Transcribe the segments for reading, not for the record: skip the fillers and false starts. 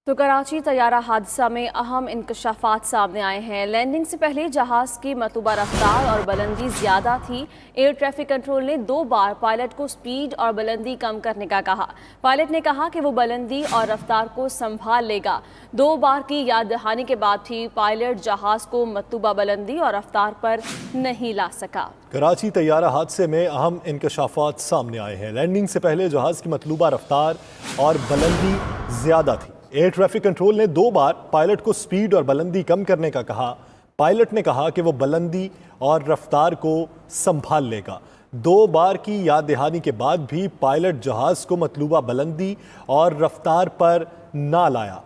तो कराची तैयारा हादसा में अहम इंकशाफात सामने आए हैं। लैंडिंग से पहले जहाज की मतलूबा रफ्तार और बुलंदी ज्यादा थी। एयर ट्रैफिक कंट्रोल ने 2 बार पायलट को स्पीड और बुलंदी कम करने का कहा। पायलट ने कहा कि वो बुलंदी और रफ्तार को संभाल लेगा। 2 बार की याद दहानी के बाद भी पायलट जहाज को मतलूबा बुलंदी और रफ्तार पर नहीं ला सका। कराची तैयारा हादसे में अहम इंकशाफात सामने आए हैं। लैंडिंग से पहले जहाज की मतलूबा रफ्तार और बुलंदी ज्यादा थी। एयर ट्रैफिक कंट्रोल ने 2 बार पायलट को स्पीड और बुलंदी कम करने का कहा। पायलट ने कहा कि वो बुलंदी और रफ्तार को संभाल लेगा। 2 बार की याद दहानी के बाद भी पायलट जहाज को मतलूबा बुलंदी और रफ्तार पर ना लाया।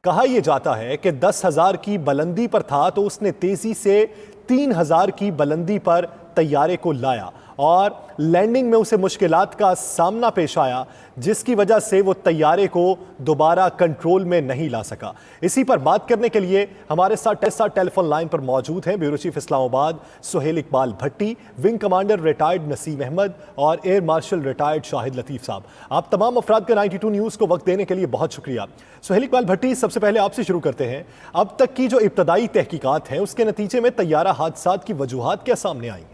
कहा यह जाता है कि 10,000 की बुलंदी पर था तो उसने तेजी से 3,000 की बुलंदी पर तैयारे को लाया और लैंडिंग में उसे मुश्किलात का सामना पेश आया, जिसकी वजह से वो तैयारे को दोबारा कंट्रोल में नहीं ला सका। इसी पर बात करने के लिए हमारे साथ टेलीफोन लाइन पर मौजूद हैं bureau chief Islamabad Suhail Iqbal Bhatti, wing commander retired Naseem Ahmed और air marshal retired Shahid Latif साहब। आप तमाम अफराद का 92 न्यूज़ को वक्त देने के लिए बहुत शुक्रिया। सुहेल इकबाल भट्टी, सबसे पहले आपसे शुरू करते हैं। अब तक की जो इब्तदाई तहकीकात हैं उसके नतीजे में तैयारा हादसात की वजूहात क्या सामने आई हैं?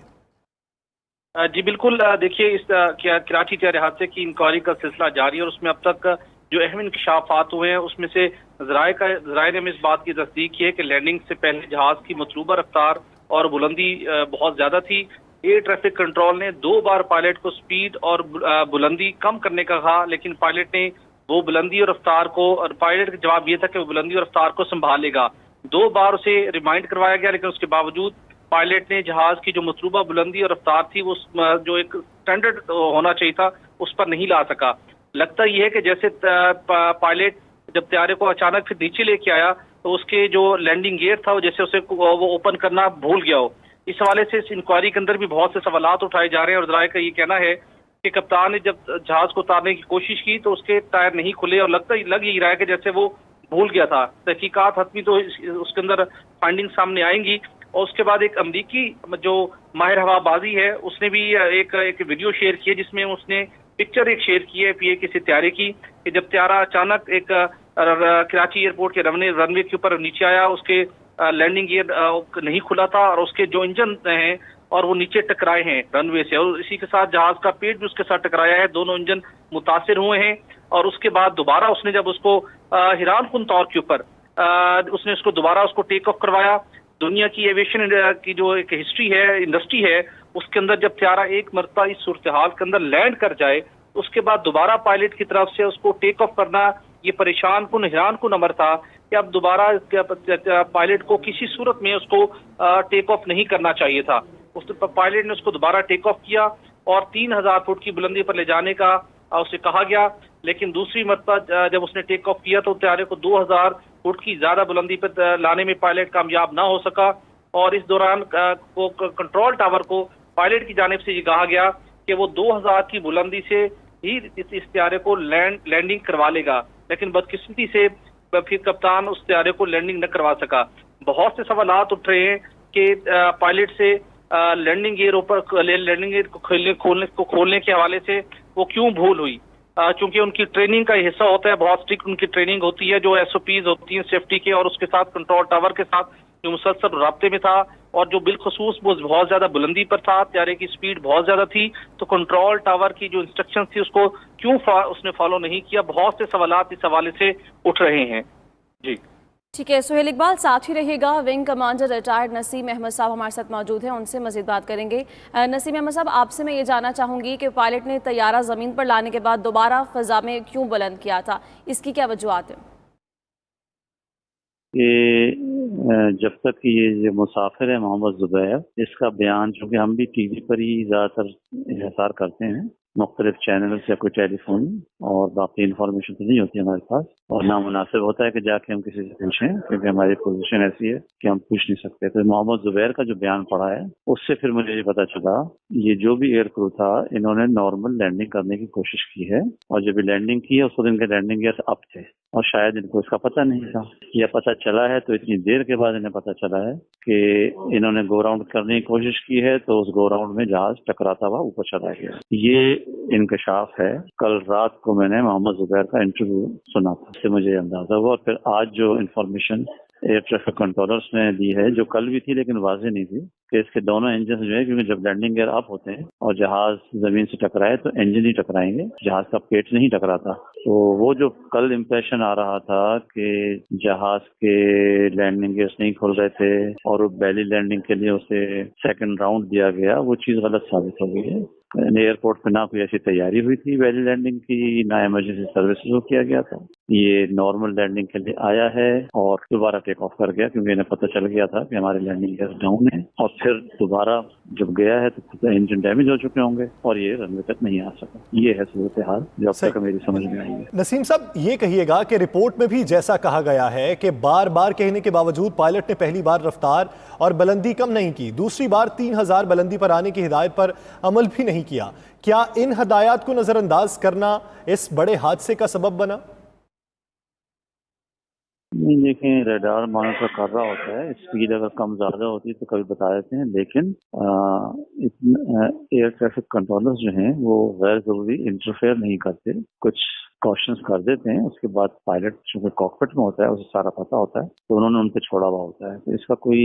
जी बिल्कुल, देखिए इस कराची तैयारा हादसे की इंक्वायरी का सिलसिला जारी है और उसमें अब तक जो अहम इंकशाफात हुए हैं उसमें से ज़राए ने इस बात की तस्दीक की है कि लैंडिंग से पहले जहाज की मतलूबा रफ्तार और बुलंदी बहुत ज्यादा थी। एयर ट्रैफिक कंट्रोल ने 2 बार पायलट को स्पीड और बुलंदी कम करने का कहा, लेकिन पायलट ने वो बुलंदी और रफ्तार को, और पायलट का जवाब यह था कि वो बुलंदी और रफ्तार को संभालेगा। 2 बार उसे रिमाइंड करवाया गया, लेकिन उसके बावजूद पायलट ने जहाज की जो मतलूबा बुलंदी और रफ्तार थी वो जो एक स्टैंडर्ड होना चाहिए था उस पर नहीं ला सका। लगता यह है कि जैसे पायलट जब तैयारे को अचानक फिर नीचे लेके आया तो उसके जो लैंडिंग गियर था वो जैसे उसे वो ओपन करना भूल गया हो। इस हवाले से इस इंक्वायरी के अंदर भी बहुत से सवालात उठाए जा रहे हैं और ज़राए का ये कहना है कि कप्तान ने जब जहाज को उतारने की कोशिश की तो उसके टायर नहीं खुले और लग यही रहा है कि जैसे वो भूल गया था। तहकीकात हतमी तो उसके अंदर फाइंडिंग सामने आएंगी। और उसके बाद एक अमरीकी जो माहिर हवाबाजी है उसने भी एक वीडियो शेयर किया जिसमें उसने पिक्चर एक शेयर की है पीए किसी तैयारे की, कि जब त्यारा अचानक एक कराची एयरपोर्ट के रनवे के ऊपर नीचे आया, उसके लैंडिंग गियर नहीं खुला था और उसके जो इंजन हैं और वो नीचे टकराए हैं रनवे से, और इसी के साथ जहाज का पेट भी उसके साथ टकराया है। दोनों इंजन मुतासिर हुए हैं और उसके बाद दोबारा उसने जब उसको हैरानकुन तौर के ऊपर उसने उसको दोबारा उसको टेक ऑफ करवाया। दुनिया की एविएशन की जो एक हिस्ट्री है, इंडस्ट्री है, उसके अंदर जब त्यारा एक मरतबा इस सूरत हाल के अंदर लैंड कर जाए उसके बाद दोबारा पायलट की तरफ से उसको टेक ऑफ करना ये हैरानकुन अमर था कि अब दोबारा पायलट को किसी सूरत में उसको टेक ऑफ नहीं करना चाहिए था। उस पायलट ने उसको दोबारा टेक ऑफ किया और 3,000 फुट की बुलंदी पर ले जाने का उसे कहा गया, लेकिन दूसरी मरतबा जब उसने टेक ऑफ किया तो त्यारे को 2,000 फुट की ज्यादा बुलंदी पर लाने में पायलट कामयाब ना हो सका। और इस दौरान कंट्रोल टावर को पायलट की जानिब से ये कहा गया कि वो 2,000 की बुलंदी से ही इस त्यारे को लैंडिंग करवा लेगा, लेकिन बदकिस्मती से फिर कप्तान उस त्यारे को लैंडिंग न करवा सका। बहुत से सवालात उठ रहे हैं कि पायलट से लैंडिंग गियर को खोलने के हवाले से वो क्यों भूल हुई। चूंकि उनकी ट्रेनिंग का हिस्सा होता है, बहुत स्ट्रिक्ट उनकी ट्रेनिंग होती है, जो एसओपीज होती हैं सेफ्टी के, और उसके साथ कंट्रोल टावर के साथ जो मुसलसल राब्ते में था और जो बिलखसूस वो बहुत ज्यादा बुलंदी पर था, त्यारे की स्पीड बहुत ज्यादा थी, तो कंट्रोल टावर की जो इंस्ट्रक्शन थी उसको क्यों उसने फॉलो नहीं किया। बहुत से सवालात इस हवाले से उठ रहे हैं। जी ठीक है सुहेल इकबाल, साथ ही रहेगा। Wing commander retired Naseem Ahmed साहब हमारे साथ मौजूद हैं, उनसे मजीद बात करेंगे। नसीम अहमद साहब, आपसे मैं ये जानना चाहूँगी कि पायलट ने तैयारा ज़मीन पर लाने के बाद दोबारा फ़ज़ा में क्यों बुलंद किया था, इसकी क्या वजूहत है? ये जब तक ये जो मुसाफिर है मोहम्मद ज़ुबैर, इसका बयान चूँकि हम भी टीवी पर ही ज़्यादातर इंहसार करते हैं, मुख्तलिफ चैनल्स या कोई टेलीफोन, और बाकी इंफॉर्मेशन तो नहीं होती हमारे पास, और नामुनासिब होता है कि जाके हम किसी से पूछें क्योंकि हमारी पोजीशन ऐसी है कि हम पूछ नहीं सकते। तो मोहम्मद ज़ुबैर का जो बयान पड़ा है उससे फिर मुझे ये पता चला ये जो भी एयर क्रू था इन्होंने नॉर्मल लैंडिंग करने की कोशिश की है, और जब भी लैंडिंग की है उस दिन के लैंडिंग गियर अप थे। और शायद इनको इसका पता नहीं था। यह पता चला है तो इतनी देर के बाद इन्हें पता चला है कि इन्होंने गो राउंड करने की कोशिश की है, तो उस गो राउंड में जहाज टकराता हुआ ऊपर चला गया। ये इंकशाफ है। कल रात को मैंने मोहम्मद जुबैर का इंटरव्यू सुना था, इससे मुझे अंदाजा हुआ। और फिर आज जो इन्फॉर्मेशन एयर ट्रैफिक कंट्रोलर्स ने दी है, जो कल भी थी लेकिन वाज़ेह नहीं थी, कि इसके दोनों इंजन जो है, क्योंकि जब लैंडिंग गियर अप होते हैं और जहाज जमीन से टकराए तो इंजन ही टकराएंगे, जहाज का पेट नहीं टकराता। तो वो जो कल इम्प्रेशन आ रहा था कि जहाज के लैंडिंग गियर्स नहीं खुल रहे थे और बेली लैंडिंग के लिए उसे सेकंड राउंड दिया गया, वो चीज गलत साबित हो गई है। एयरपोर्ट पे ना कोई ऐसी तैयारी हुई थी बेली लैंडिंग की, ना इमरजेंसी सर्विसेज को किया गया था। ये नॉर्मल लैंडिंग के लिए आया है और दोबारा टेक ऑफ कर गया, क्योंकि इन्हें पता चल गया था कि हमारे लैंडिंग गियर डाउन है। और फिर दोबारा जब गया है तो इंजन डैमेज हो चुके होंगे और ये रनवे तक नहीं आ सका। ये है सूरत हाल जो अब तक मेरी समझ में आई है। नसीम साहब, ये कहिएगा कि रिपोर्ट में भी जैसा कहा गया है कि बार बार कहने के बावजूद पायलट ने पहली बार रफ्तार और बुलंदी कम नहीं की, दूसरी बार 3000 बुलंदी पर आने की हिदायत पर अमल भी नहीं किया। क्या इन हदायत को नजरअंदाज करना इस बड़े हादसे का सबब बना? नहीं, देखें, रडार मॉनिटर कर रहा होता है, स्पीड अगर कम ज्यादा होती है तो कभी बता देते हैं, लेकिन एयर ट्रैफिक कंट्रोलर्स जो हैं वो गैर जरूरी इंटरफेयर नहीं करते, कुछ कॉशंस कर देते हैं। उसके बाद पायलट जो कॉकपिट में होता है उसे सारा पता होता है, तो उन्होंने उन पे छोड़ा हुआ होता है, तो इसका कोई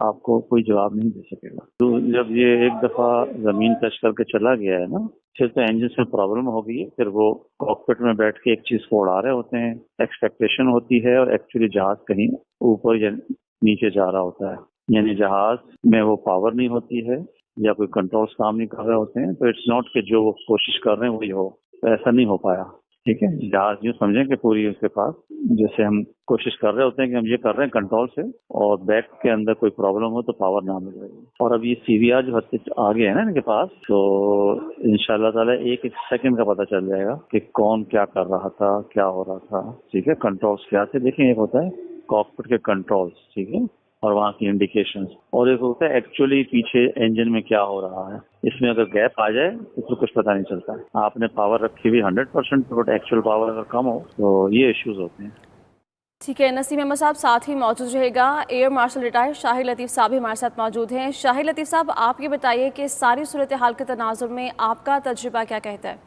आपको कोई जवाब नहीं दे सकेगा। तो जब ये एक दफा जमीन टच करके चला गया है ना, फिर तो इंजन से प्रॉब्लम हो गई है, फिर वो कॉकपिट में बैठ के एक चीज को उड़ा रहे होते हैं, एक्सपेक्टेशन होती है, और एक्चुअली जहाज कहीं ऊपर या नीचे जा रहा होता है, यानी जहाज में वो पावर नहीं होती है या कोई कंट्रोल्स काम नहीं कर रहे होते हैं। तो इट्स नॉट कि जो वो कोशिश कर रहे हैं वही हो, तो ऐसा नहीं हो पाया। ठीक है, जहाज यूँ समझें कि पूरी उसके पास, जैसे हम कोशिश कर रहे होते हैं कि हम ये कर रहे हैं कंट्रोल से, और बैक के अंदर कोई प्रॉब्लम हो तो पावर ना मिल रही है। और अब ये सीवीआर जो हद तक आ गया है ना इनके पास, तो इंशाल्लाह ताला एक सेकंड का पता चल जाएगा कि कौन क्या कर रहा था, क्या हो रहा था। ठीक है, कंट्रोल्स क्या थे, देखें, एक होता है कॉकपिट के कंट्रोल्स, ठीक है, और वहाँ की इंडिकेशंस, और एक होता है एक्चुअली पीछे इंजन में क्या हो रहा है। इसमें अगर गैप आ जाए तो कुछ पता नहीं चलता। आपने पावर रखी हुई 100%, बट एक्चुअल पावर अगर कम हो तो ये इश्यूज होते हैं। ठीक है, नसीम अहमद साहब साथ ही मौजूद रहेगा। Air marshal retired Shahid Latif साहब भी हमारे साथ मौजूद हैं। शाहिद लतीफ़ साहब, आप ये बताइए कि सारी सूरत हाल के तनाजुर में आपका तजुर्बा क्या कहता है?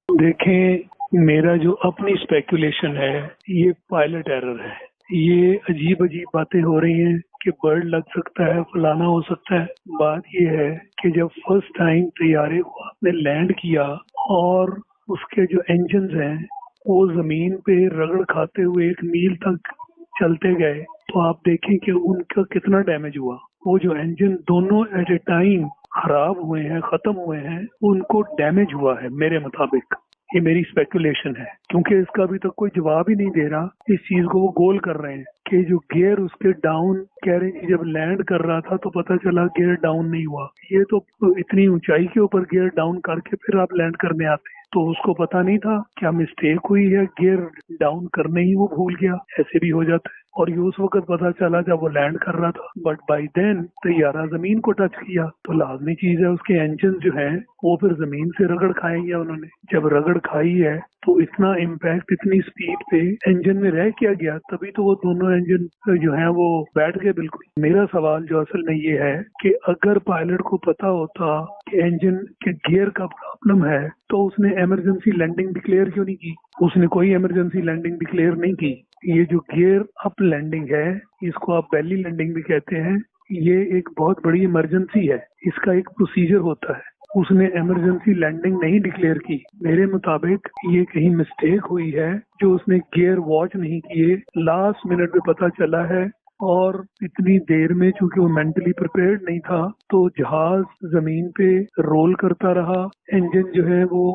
देखें, मेरा जो अपनी स्पेकुलेशन है, ये पायलट एरर है। ये अजीब अजीब बातें हो रही हैं कि बर्ड लग सकता है, फलाना हो सकता है। बात ये है कि जब फर्स्ट टाइम तैयारे को आपने लैंड किया और उसके जो इंजन्स हैं वो जमीन पे रगड़ खाते हुए 1 मील तक चलते गए, तो आप देखें कि उनका कितना डैमेज हुआ। वो जो इंजन दोनों एट ए टाइम खराब हुए हैं, खत्म हुए हैं, उनको डैमेज हुआ है मेरे मुताबिक। ये मेरी स्पेकुलेशन है, क्योंकि इसका अभी तक कोई जवाब ही नहीं दे रहा। इस चीज को वो गोल कर रहे हैं कि जो गियर उसके डाउन, कह रहे हैं कि जब लैंड कर रहा था तो पता चला गियर डाउन नहीं हुआ। ये तो इतनी ऊंचाई के ऊपर गियर डाउन करके फिर आप लैंड करने आते हैं, तो उसको पता नहीं था क्या मिस्टेक हुई है, गियर डाउन करने ही वो भूल गया। ऐसे भी हो जाता है, और ये उस वक्त पता चला जब वो लैंड कर रहा था, बट बाय देन तैयारा जमीन को टच किया, तो लाजमी चीज है उसके इंजन जो है वो फिर जमीन से रगड़ खाएंगे। उन्होंने जब रगड़ खाई है तो इतना इम्पैक्ट, इतनी स्पीड पे इंजन में रह क्या गया, तभी तो वो दोनों इंजन जो है वो बैठ गए बिल्कुल। मेरा सवाल जो असल में ये है कि अगर पायलट को पता होता कि इंजन के गियर का प्रॉब्लम है तो उसने इमरजेंसी लैंडिंग डिक्लेयर क्यों नहीं की? उसने कोई इमरजेंसी लैंडिंग डिक्लेयर नहीं की। ये जो गियर अप लैंडिंग है, इसको आप बेली लैंडिंग भी कहते हैं, ये एक बहुत बड़ी इमरजेंसी है, इसका एक प्रोसीजर होता है। उसने इमरजेंसी लैंडिंग नहीं डिक्लेयर की। मेरे मुताबिक ये कहीं मिस्टेक हुई है, जो उसने गियर वॉच नहीं किए, लास्ट मिनट में पता चला है, और इतनी देर में चूंकि वो मेंटली प्रिपेयर्ड नहीं था तो जहाज जमीन पे रोल करता रहा, इंजन जो है वो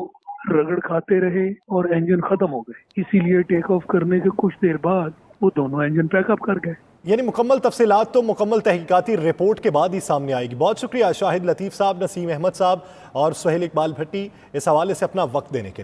रगड़ खाते रहे और इंजन खत्म हो गए। इसीलिए टेक ऑफ करने के कुछ देर बाद वो दोनों इंजन पैकअप कर गए। यानी मुकम्मल तफसीलात तो मुकम्मल तहकीकाती रिपोर्ट के बाद ही सामने आएगी। बहुत शुक्रिया शाहिद लतीफ़ साहब, नसीम अहमद साहब और सुहेल इकबाल भट्टी इस हवाले से अपना वक्त देने के लिए।